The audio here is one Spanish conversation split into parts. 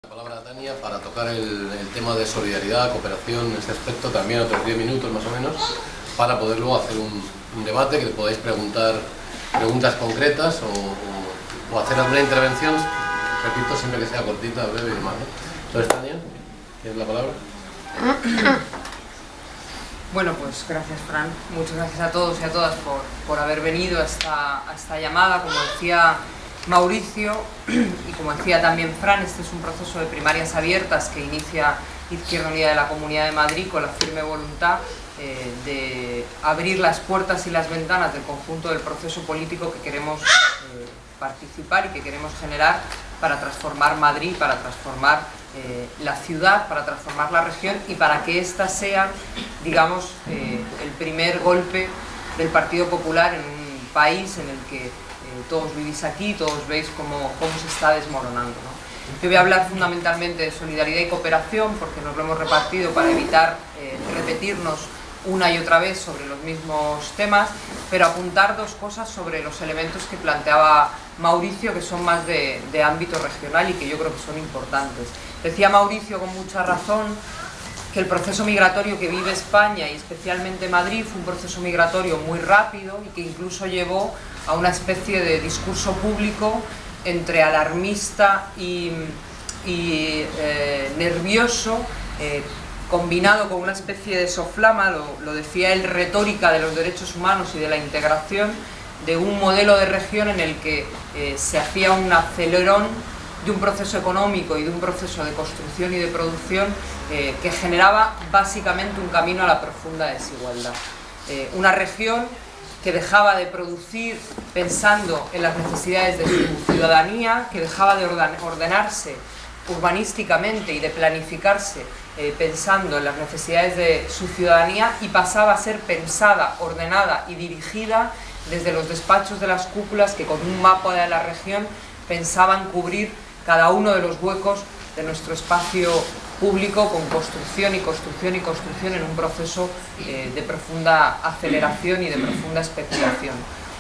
La palabra a Tania para tocar el tema de solidaridad, cooperación, en este aspecto, también otros 10 minutos más o menos, para poder luego hacer un debate que le podáis preguntar preguntas concretas o hacer alguna intervención, repito, siempre que sea cortita, breve y demás, ¿no? Entonces, Tania, ¿tienes la palabra? Bueno, pues gracias, Fran. Muchas gracias a todos y a todas por haber venido a esta llamada. Como decía Mauricio y como decía también Fran, este es un proceso de primarias abiertas que inicia Izquierda Unida de la Comunidad de Madrid con la firme voluntad de abrir las puertas y las ventanas del conjunto del proceso político que queremos participar y que queremos generar para transformar Madrid, para transformar la ciudad, para transformar la región y para que ésta sea, digamos, el primer golpe del Partido Popular en un país en el que todos vivís aquí, todos veis cómo se está desmoronando, ¿no? Yo voy a hablar fundamentalmente de solidaridad y cooperación porque nos lo hemos repartido para evitar repetirnos una y otra vez sobre los mismos temas, pero apuntar dos cosas sobre los elementos que planteaba Mauricio, que son más de ámbito regional y que yo creo que son importantes. Decía Mauricio con mucha razón que el proceso migratorio que vive España y especialmente Madrid fue un proceso migratorio muy rápido y que incluso llevó a una especie de discurso público entre alarmista y nervioso, combinado con una especie de soflama, lo decía él, retórica de los derechos humanos y de la integración, de un modelo de región en el que se hacía un acelerón de un proceso económico y de un proceso de construcción y de producción que generaba básicamente un camino a la profunda desigualdad. Una región que dejaba de producir pensando en las necesidades de su ciudadanía, que dejaba de ordenarse urbanísticamente y de planificarse pensando en las necesidades de su ciudadanía y pasaba a ser pensada, ordenada y dirigida desde los despachos de las cúpulas que con un mapa de la región pensaban cubrir cada uno de los huecos de nuestro espacio público con construcción y construcción y construcción en un proceso de profunda aceleración y de profunda especulación.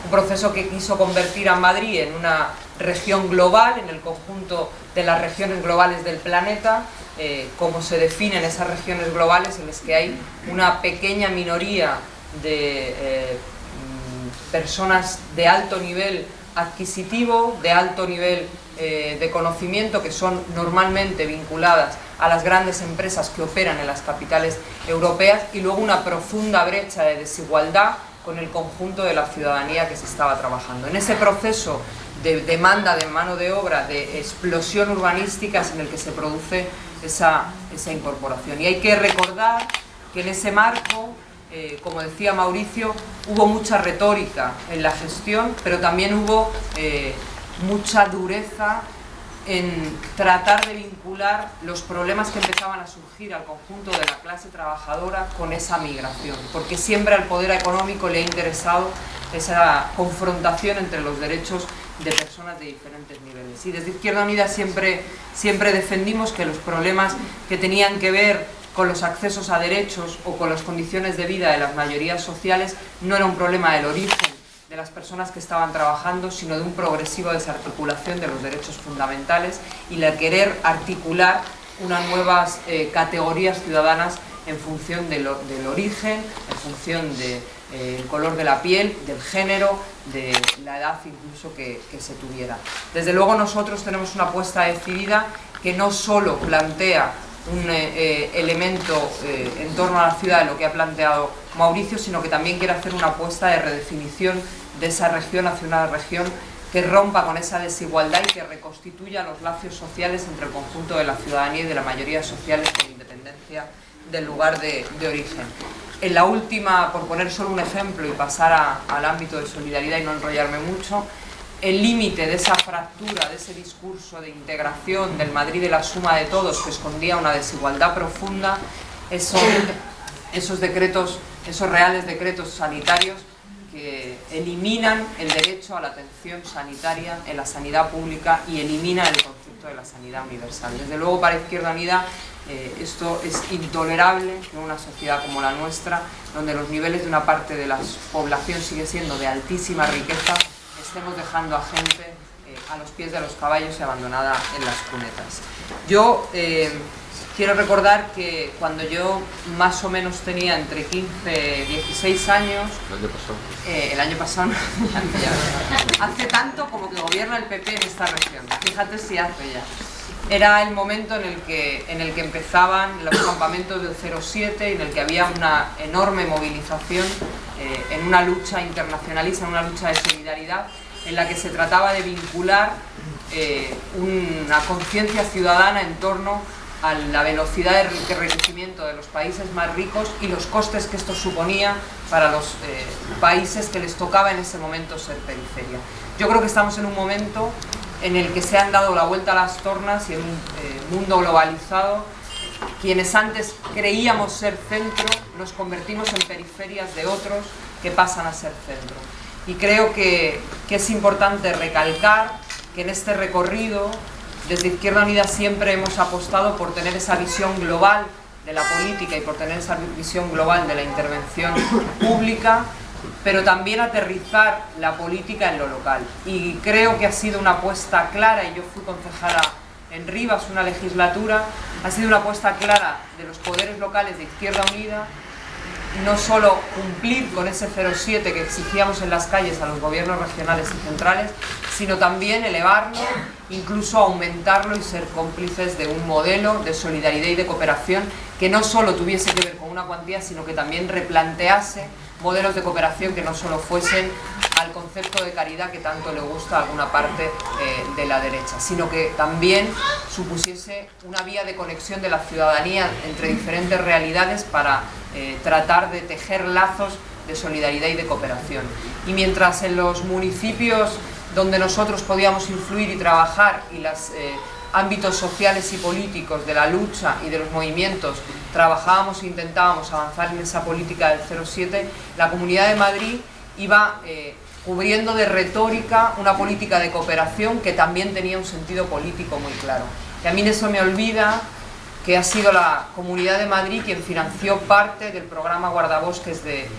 Un proceso que quiso convertir a Madrid en una región global, en el conjunto de las regiones globales del planeta, como se definen esas regiones globales en las que hay una pequeña minoría de personas de alto nivel adquisitivo, de alto nivel de conocimiento, que son normalmente vinculadas a las grandes empresas que operan en las capitales europeas, y luego una profunda brecha de desigualdad con el conjunto de la ciudadanía que se estaba trabajando. En ese proceso de demanda de mano de obra, de explosión urbanística, es en el que se produce esa incorporación. Y hay que recordar que en ese marco, como decía Mauricio, hubo mucha retórica en la gestión, pero también hubo mucha dureza en tratar de vincular los problemas que empezaban a surgir al conjunto de la clase trabajadora con esa migración, porque siempre al poder económico le ha interesado esa confrontación entre los derechos de personas de diferentes niveles. Y desde Izquierda Unida siempre defendimos que los problemas que tenían que ver con los accesos a derechos o con las condiciones de vida de las mayorías sociales no era un problema del origen de las personas que estaban trabajando, sino de un progresivo desarticulación de los derechos fundamentales y la querer articular unas nuevas categorías ciudadanas en función del origen, en función del color de la piel, del género, de la edad incluso que se tuviera. Desde luego nosotros tenemos una apuesta decidida que no solo plantea un elemento en torno a la ciudad de lo que ha planteado Mauricio, sino que también quiere hacer una apuesta de redefinición de esa región hacia una región que rompa con esa desigualdad y que reconstituya los lazos sociales entre el conjunto de la ciudadanía y de la mayoría sociales con independencia del lugar de origen. En la última, por poner solo un ejemplo y pasar al ámbito de solidaridad y no enrollarme mucho, el límite de esa fractura, de ese discurso de integración del Madrid de la suma de todos que escondía una desigualdad profunda, esos decretos, esos reales decretos sanitarios que eliminan el derecho a la atención sanitaria en la sanidad pública y eliminan el concepto de la sanidad universal. Desde luego para Izquierda Unida esto es intolerable en una sociedad como la nuestra, donde los niveles de una parte de la población sigue siendo de altísima riqueza, estemos dejando a gente a los pies de los caballos y abandonada en las cunetas. Yo quiero recordar que cuando yo más o menos tenía entre 15 y 16 años... El año pasado, hace tanto como que gobierna el PP en esta región, fíjate si hace ya. Era el momento en el que empezaban los campamentos del 07, en el que había una enorme movilización en una lucha internacionalista, en una lucha de solidaridad, en la que se trataba de vincular una conciencia ciudadana en torno a la velocidad de enriquecimiento de los países más ricos y los costes que esto suponía para los países que les tocaba en ese momento ser periferia. Yo creo que estamos en un momento en el que se han dado la vuelta a las tornas y en un mundo globalizado, quienes antes creíamos ser centro, nos convertimos en periferias de otros que pasan a ser centro. Y creo que es importante recalcar que en este recorrido, desde Izquierda Unida siempre hemos apostado por tener esa visión global de la política y por tener esa visión global de la intervención pública, pero también aterrizar la política en lo local. Y creo que ha sido una apuesta clara, y yo fui concejala en Rivas una legislatura, ha sido una apuesta clara de los poderes locales de Izquierda Unida, no solo cumplir con ese 0,7 que exigíamos en las calles a los gobiernos regionales y centrales, sino también elevarlo, incluso aumentarlo y ser cómplices de un modelo de solidaridad y de cooperación que no solo tuviese que ver con una cuantía, sino que también replantease modelos de cooperación que no solo fuesen al concepto de caridad que tanto le gusta a alguna parte de la derecha, sino que también supusiese una vía de conexión de la ciudadanía entre diferentes realidades para tratar de tejer lazos de solidaridad y de cooperación. Y mientras en los municipios donde nosotros podíamos influir y trabajar y los ámbitos sociales y políticos de la lucha y de los movimientos trabajábamos e intentábamos avanzar en esa política del 0,7, la Comunidad de Madrid iba cubriendo de retórica una política de cooperación que también tenía un sentido político muy claro. Y a mí eso me olvida que ha sido la Comunidad de Madrid quien financió parte del programa Guardabosques de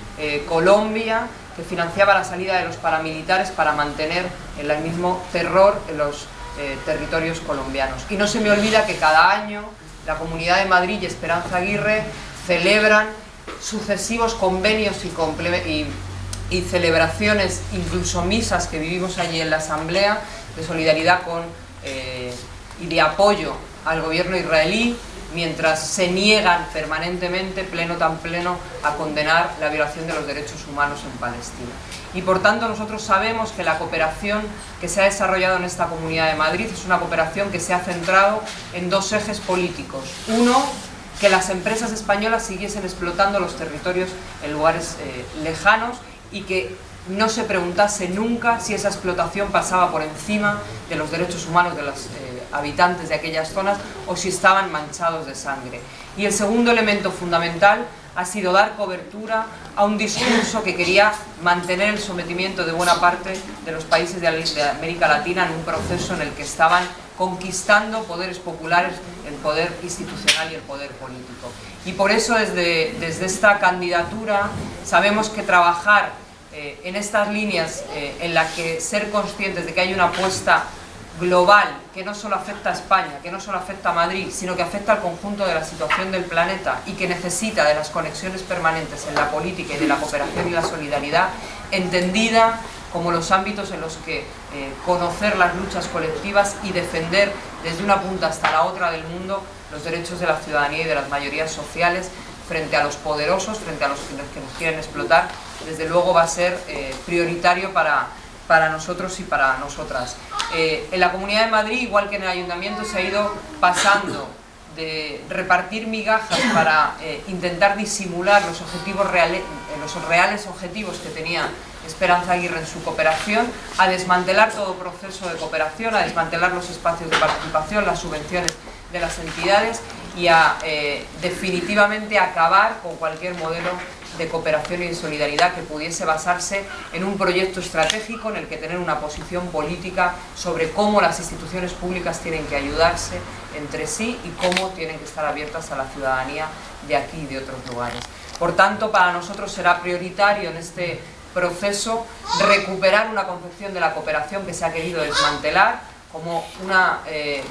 Colombia, que financiaba la salida de los paramilitares para mantener el mismo terror en los territorios colombianos. Y no se me olvida que cada año la Comunidad de Madrid y Esperanza Aguirre celebran sucesivos convenios y celebraciones, incluso misas que vivimos allí en la Asamblea, de solidaridad y de apoyo al gobierno israelí, mientras se niegan permanentemente, pleno tan pleno, a condenar la violación de los derechos humanos en Palestina. Y por tanto nosotros sabemos que la cooperación que se ha desarrollado en esta Comunidad de Madrid es una cooperación que se ha centrado en dos ejes políticos. Uno, que las empresas españolas siguiesen explotando los territorios en lugares lejanos y que no se preguntase nunca si esa explotación pasaba por encima de los derechos humanos de los habitantes de aquellas zonas o si estaban manchados de sangre. Y el segundo elemento fundamental ha sido dar cobertura a un discurso que quería mantener el sometimiento de buena parte de los países de América Latina en un proceso en el que estaban conquistando poderes populares, el poder institucional y el poder político. Y por eso desde esta candidatura sabemos que trabajar en estas líneas en la que ser conscientes de que hay una apuesta global que no solo afecta a España, que no solo afecta a Madrid, sino que afecta al conjunto de la situación del planeta y que necesita de las conexiones permanentes en la política y de la cooperación y la solidaridad, entendida como los ámbitos en los que conocer las luchas colectivas y defender desde una punta hasta la otra del mundo los derechos de la ciudadanía y de las mayorías sociales frente a los poderosos, frente a los que nos quieren explotar, desde luego va a ser prioritario para nosotros y para nosotras. En la Comunidad de Madrid, igual que en el Ayuntamiento, se ha ido pasando de repartir migajas para intentar disimular los objetivos reales, los reales objetivos que tenía Esperanza Aguirre en su cooperación, a desmantelar todo proceso de cooperación, a desmantelar los espacios de participación, las subvenciones de las entidades y a definitivamente acabar con cualquier modelo de cooperación y de solidaridad que pudiese basarse en un proyecto estratégico en el que tener una posición política sobre cómo las instituciones públicas tienen que ayudarse entre sí y cómo tienen que estar abiertas a la ciudadanía de aquí y de otros lugares. Por tanto, para nosotros será prioritario en este proceso recuperar una concepción de la cooperación que se ha querido desmantelar como una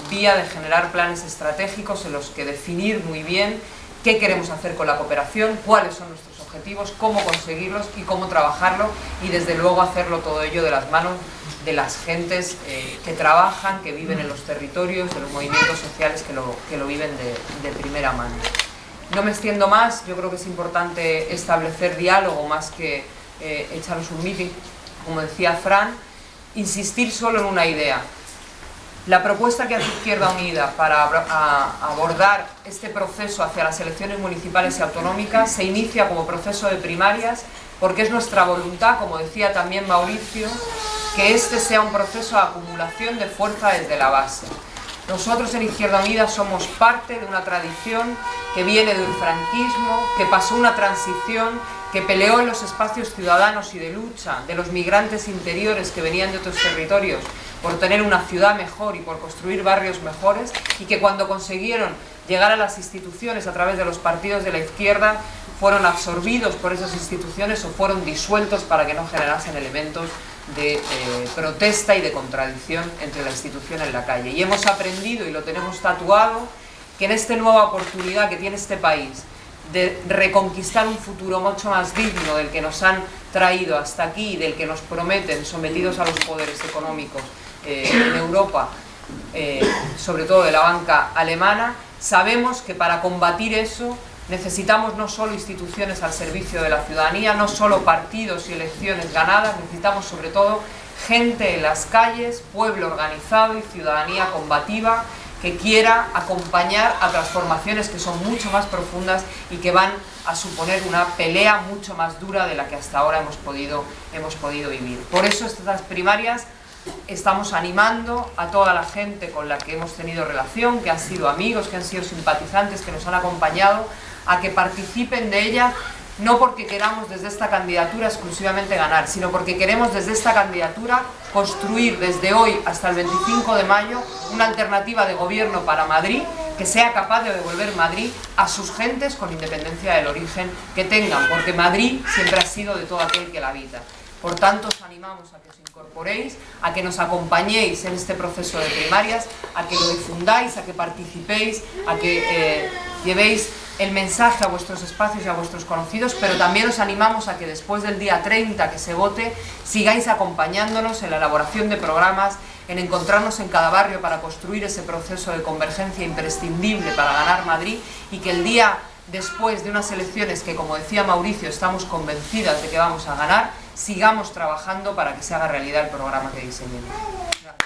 vía de generar planes estratégicos en los que definir muy bien qué queremos hacer con la cooperación, cuáles son nuestros objetivos, cómo conseguirlos y cómo trabajarlo, y desde luego hacerlo todo ello de las manos de las gentes que trabajan, que viven en los territorios, de los movimientos sociales que lo viven de primera mano. No me extiendo más, yo creo que es importante establecer diálogo más que echaros un meeting, como decía Fran, insistir solo en una idea. La propuesta que hace Izquierda Unida para abordar este proceso hacia las elecciones municipales y autonómicas se inicia como proceso de primarias porque es nuestra voluntad, como decía también Mauricio, que este sea un proceso de acumulación de fuerza desde la base. Nosotros en Izquierda Unida somos parte de una tradición que viene del franquismo, que pasó una transición, que peleó en los espacios ciudadanos y de lucha de los migrantes interiores que venían de otros territorios por tener una ciudad mejor y por construir barrios mejores, y que cuando consiguieron llegar a las instituciones a través de los partidos de la izquierda fueron absorbidos por esas instituciones o fueron disueltos para que no generasen elementos de protesta y de contradicción entre la institución y la calle. Y hemos aprendido, y lo tenemos tatuado, que en esta nueva oportunidad que tiene este país de reconquistar un futuro mucho más digno del que nos han traído hasta aquí y del que nos prometen, sometidos a los poderes económicos en Europa, sobre todo de la banca alemana, sabemos que para combatir eso necesitamos no solo instituciones al servicio de la ciudadanía, no solo partidos y elecciones ganadas, necesitamos sobre todo gente en las calles, pueblo organizado y ciudadanía combativa que quiera acompañar a transformaciones que son mucho más profundas y que van a suponer una pelea mucho más dura de la que hasta ahora hemos podido vivir. Por eso estas primarias estamos animando a toda la gente con la que hemos tenido relación, que han sido amigos, que han sido simpatizantes, que nos han acompañado, a que participen de ella, no porque queramos desde esta candidatura exclusivamente ganar, sino porque queremos desde esta candidatura construir desde hoy hasta el 25 de mayo una alternativa de gobierno para Madrid que sea capaz de devolver Madrid a sus gentes con independencia del origen que tengan, porque Madrid siempre ha sido de todo aquel que la habita. Por tanto, os animamos a que os incorporéis, a que nos acompañéis en este proceso de primarias, a que lo difundáis, a que participéis, a que llevéis el mensaje a vuestros espacios y a vuestros conocidos, pero también os animamos a que después del día 30 que se vote, sigáis acompañándonos en la elaboración de programas, en encontrarnos en cada barrio para construir ese proceso de convergencia imprescindible para ganar Madrid, y que el día después de unas elecciones que, como decía Mauricio, estamos convencidas de que vamos a ganar, sigamos trabajando para que se haga realidad el programa que diseñemos. Gracias.